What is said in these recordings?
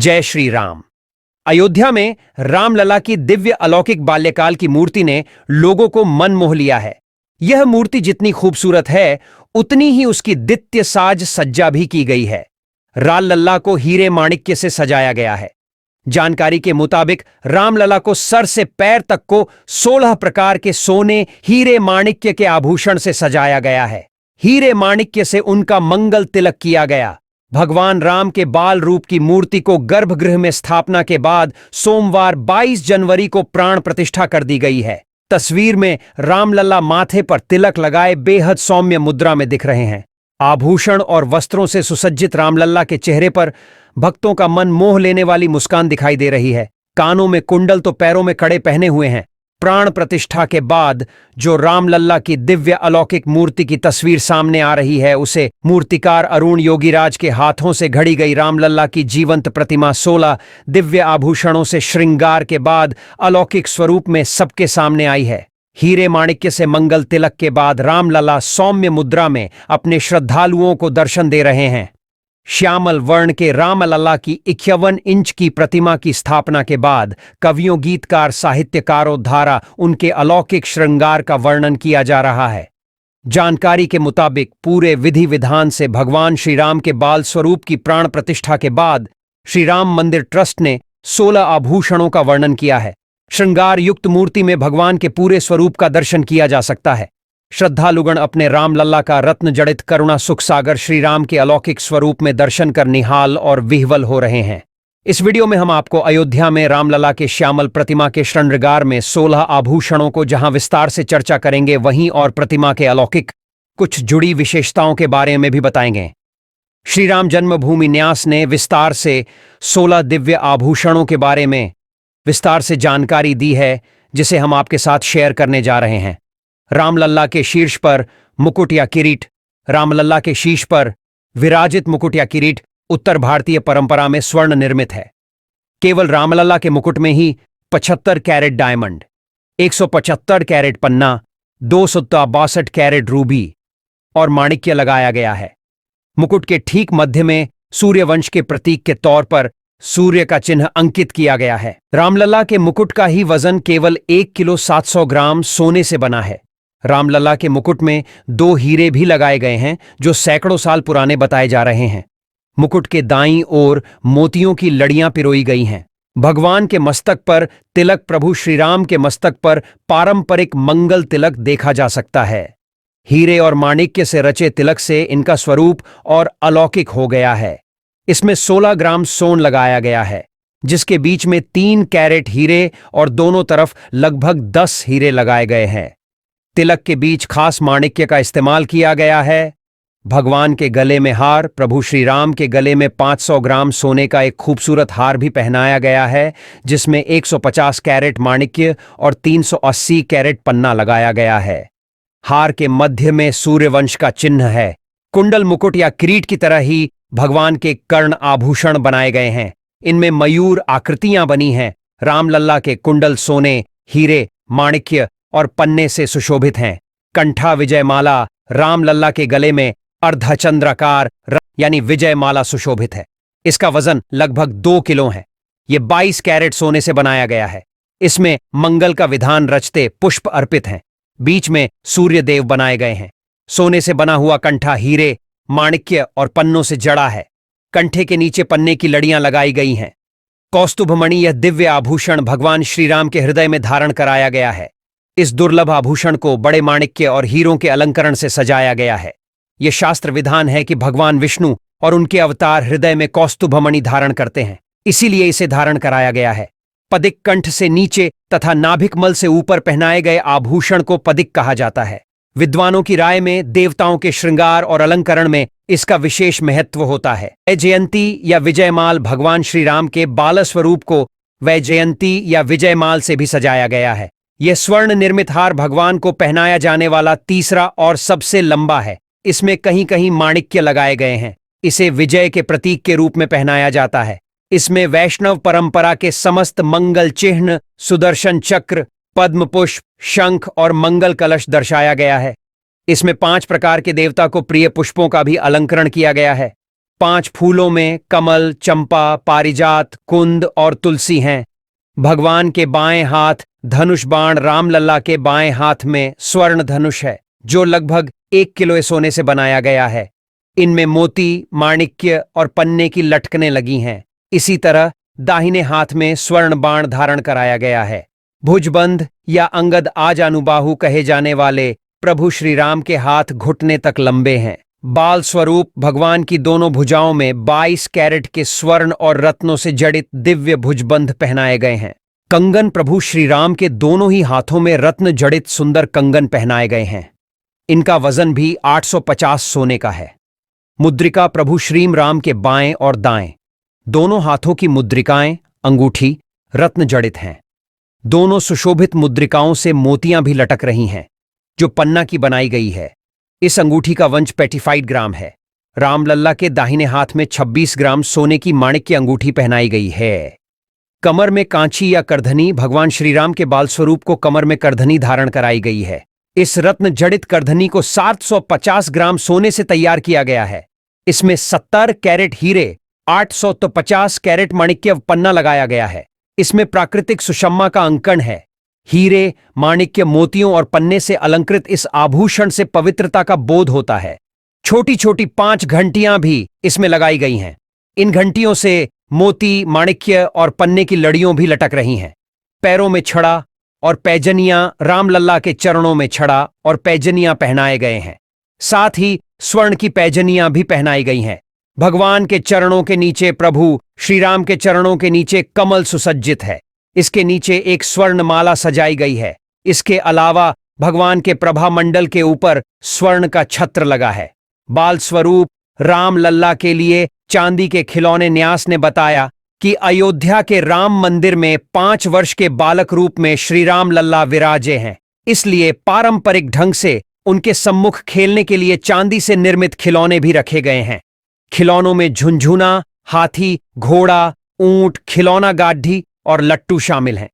जय श्री राम। अयोध्या में रामलला की दिव्य अलौकिक बाल्यकाल की मूर्ति ने लोगों को मन मोह लिया है। यह मूर्ति जितनी खूबसूरत है, उतनी ही उसकी दित्य साज सज्जा भी की गई है। रामलला को हीरे माणिक्य से सजाया गया है। जानकारी के मुताबिक रामलला को सर से पैर तक को 16 प्रकार के सोने हीरे माणिक्य के आभूषण से सजाया गया है। हीरे माणिक्य से उनका मंगल तिलक किया गया। भगवान राम के बाल रूप की मूर्ति को गर्भगृह में स्थापना के बाद सोमवार 22 जनवरी को प्राण प्रतिष्ठा कर दी गई है। तस्वीर में रामलला माथे पर तिलक लगाए बेहद सौम्य मुद्रा में दिख रहे हैं। आभूषण और वस्त्रों से सुसज्जित रामलला के चेहरे पर भक्तों का मन मोह लेने वाली मुस्कान दिखाई दे रही है। कानों में कुंडल तो पैरों में कड़े पहने हुए हैं। प्राण प्रतिष्ठा के बाद जो रामलला की दिव्य अलौकिक मूर्ति की तस्वीर सामने आ रही है, उसे मूर्तिकार अरुण योगीराज के हाथों से घड़ी गई रामलला की जीवंत प्रतिमा 16 दिव्य आभूषणों से श्रृंगार के बाद अलौकिक स्वरूप में सबके सामने आई है। हीरे माणिक्य से मंगल तिलक के बाद रामलला सौम्य मुद्रा में अपने श्रद्धालुओं को दर्शन दे रहे हैं। श्यामल वर्ण के रामलला की 51 इंच की प्रतिमा की स्थापना के बाद कवियों, गीतकार, साहित्यकारों द्वारा उनके अलौकिक श्रृंगार का वर्णन किया जा रहा है। जानकारी के मुताबिक पूरे विधि विधान से भगवान श्री राम के बाल स्वरूप की प्राण प्रतिष्ठा के बाद श्री राम मंदिर ट्रस्ट ने 16 आभूषणों का वर्णन किया है। श्रृंगार युक्त मूर्ति में भगवान के पूरे स्वरूप का दर्शन किया जा सकता है। श्रद्धालुगण अपने रामलला का रत्न जड़ित करुणा सुख सागर श्री राम के अलौकिक स्वरूप में दर्शन कर निहाल और विह्वल हो रहे हैं। इस वीडियो में हम आपको अयोध्या में रामलला के श्यामल प्रतिमा के श्रृंगार में 16 आभूषणों को जहां विस्तार से चर्चा करेंगे, वहीं और प्रतिमा के अलौकिक कुछ जुड़ी विशेषताओं के बारे में भी बताएंगे। श्री राम जन्मभूमि न्यास ने विस्तार से 16 दिव्य आभूषणों के बारे में विस्तार से जानकारी दी है, जिसे हम आपके साथ शेयर करने जा रहे हैं। रामलला के शीर्ष पर मुकुट या किरीट। रामलला के शीर्ष पर विराजित मुकुट या किरीट उत्तर भारतीय परंपरा में स्वर्ण निर्मित है। केवल रामलला के मुकुट में ही 75 कैरेट डायमंड, 175 कैरेट पन्ना, 262 कैरेट रूबी और माणिक्य लगाया गया है। मुकुट के ठीक मध्य में सूर्यवंश के प्रतीक के तौर पर सूर्य का चिन्ह अंकित किया गया है। रामलला के मुकुट का ही वजन केवल 1 किलो 700 ग्राम सोने से बना है। रामलला के मुकुट में 2 हीरे भी लगाए गए हैं, जो सैकड़ों साल पुराने बताए जा रहे हैं। मुकुट के दाईं ओर मोतियों की लड़ियां पिरोई गई हैं। भगवान के मस्तक पर तिलक प्रभु श्री राम के मस्तक पर पारंपरिक मंगल तिलक देखा जा सकता है। हीरे और माणिक्य से रचे तिलक से इनका स्वरूप और अलौकिक हो गया है। इसमें 16 ग्राम सोन लगाया गया है, जिसके बीच में 3 कैरेट हीरे और दोनों तरफ लगभग 10 हीरे लगाए गए हैं। तिलक के बीच खास माणिक्य का इस्तेमाल किया गया है। भगवान के गले में हार। प्रभु श्री राम के गले में 500 ग्राम सोने का एक खूबसूरत हार भी पहनाया गया है, जिसमें 150 कैरेट माणिक्य और 380 कैरेट पन्ना लगाया गया है। हार के मध्य में सूर्यवंश का चिन्ह है। कुंडल, मुकुट या किरीट की तरह ही भगवान के कर्ण आभूषण बनाए गए हैं। इनमें मयूर आकृतियां बनी हैं। रामलला के कुंडल सोने, हीरे, माणिक्य और पन्ने से सुशोभित हैं। कंठा विजयमाला। रामलला के गले में अर्धचंद्राकार यानी विजयमाला सुशोभित है। इसका वजन लगभग 2 किलो है। यह 22 कैरेट सोने से बनाया गया है। इसमें मंगल का विधान रचते पुष्प अर्पित हैं। बीच में सूर्य देव बनाए गए हैं। सोने से बना हुआ कंठा हीरे, माणिक्य और पन्नों से जड़ा है। कंठे के नीचे पन्ने की लड़ियां लगाई गई हैं। कौस्तुभमणि, यह दिव्य आभूषण भगवान श्री राम के हृदय में धारण कराया गया है। इस दुर्लभ आभूषण को बड़े माणिक्य और हीरों के अलंकरण से सजाया गया है। यह शास्त्र विधान है कि भगवान विष्णु और उनके अवतार हृदय में कौस्तुभमणि धारण करते हैं, इसीलिए इसे धारण कराया गया है। पदिक कंठ से नीचे तथा नाभिक मल से ऊपर पहनाए गए आभूषण को पदिक कहा जाता है। विद्वानों की राय में देवताओं के श्रृंगार और अलंकरण में इसका विशेष महत्व होता है। वैजयंती या विजयमाल भगवान श्री राम के बाल स्वरूप को वैजयंती या विजयमाल से भी सजाया गया है। यह स्वर्ण निर्मित हार भगवान को पहनाया जाने वाला तीसरा और सबसे लंबा है। इसमें कहीं कहीं माणिक्य लगाए गए हैं। इसे विजय के प्रतीक के रूप में पहनाया जाता है। इसमें वैष्णव परंपरा के समस्त मंगल चिन्ह, सुदर्शन चक्र, पद्म पुष्प, शंख और मंगल कलश दर्शाया गया है। इसमें 5 प्रकार के देवता को प्रिय पुष्पों का भी अलंकरण किया गया है। 5 फूलों में कमल, चंपा, पारिजात, कुंद और तुलसी हैं। भगवान के बाएं हाथ धनुष बाण, रामलला के बाएं हाथ में स्वर्ण धनुष है जो लगभग 1 किलो सोने से बनाया गया है। इनमें मोती, माणिक्य और पन्ने की लटकनें लगी हैं। इसी तरह दाहिने हाथ में स्वर्ण बाण धारण कराया गया है। भुजबंध या अंगद आजानुबाहु कहे जाने वाले प्रभु श्री राम के हाथ घुटने तक लंबे हैं। बाल स्वरूप भगवान की दोनों भुजाओं में 22 कैरेट के स्वर्ण और रत्नों से जड़ित दिव्य भुजबंध पहनाए गए हैं। कंगन प्रभु श्री राम के दोनों ही हाथों में रत्न जड़ित सुंदर कंगन पहनाए गए हैं। इनका वजन भी 850 सोने का है। मुद्रिका प्रभु श्री राम के बाएं और दाएं दोनों हाथों की मुद्रिकाएं, अंगूठी रत्न जड़ित हैं। दोनों सुशोभित मुद्रिकाओं से मोतियां भी लटक रही हैं जो पन्ना की बनाई गई है। इस अंगूठी का वंश 85 ग्राम है। रामलल्ला के दाहिने हाथ में 26 ग्राम सोने की माणिक्य अंगूठी पहनाई गई है। कमर में कांची या करधनी, भगवान श्रीराम के बाल स्वरूप को कमर में करधनी धारण कराई गई है। इस रत्न जड़ित करधनी को 750 ग्राम सोने से तैयार किया गया है। इसमें 70 कैरेट हीरे, 850 कैरेट माणिक्य पन्ना लगाया गया है। इसमें प्राकृतिक सुषमा का अंकन है। हीरे, माणिक्य, मोतियों और पन्ने से अलंकृत इस आभूषण से पवित्रता का बोध होता है। छोटी छोटी 5 घंटियां भी इसमें लगाई गई हैं। इन घंटियों से मोती, माणिक्य और पन्ने की लड़ियों भी लटक रही हैं। पैरों में छड़ा और पैजनियां, रामलल्ला के चरणों में छड़ा और पैजनियां पहनाए गए हैं। साथ ही स्वर्ण की पैजनियां भी पहनाई गई हैं। भगवान के चरणों के नीचे, प्रभु श्रीराम के चरणों के नीचे कमल सुसज्जित है। इसके नीचे एक स्वर्ण माला सजाई गई है। इसके अलावा भगवान के प्रभा मंडल के ऊपर स्वर्ण का छत्र लगा है। बाल स्वरूप रामलल्ला के लिए चांदी के खिलौने न्यास ने बताया कि अयोध्या के राम मंदिर में 5 वर्ष के बालक रूप में श्री राम लल्ला विराजे हैं। इसलिए पारंपरिक ढंग से उनके सम्मुख खेलने के लिए चांदी से निर्मित खिलौने भी रखे गए हैं। खिलौनों में झुनझुना, हाथी, घोड़ा, ऊंट, खिलौना गाढ़ी और लट्टू शामिल हैं।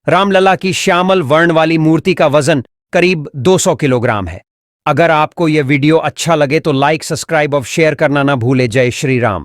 रामलला की श्यामल वर्ण वाली मूर्ति का वजन करीब 200 किलोग्राम है। अगर आपको यह वीडियो अच्छा लगे तो लाइक, सब्सक्राइब और शेयर करना ना भूले। जय श्री राम।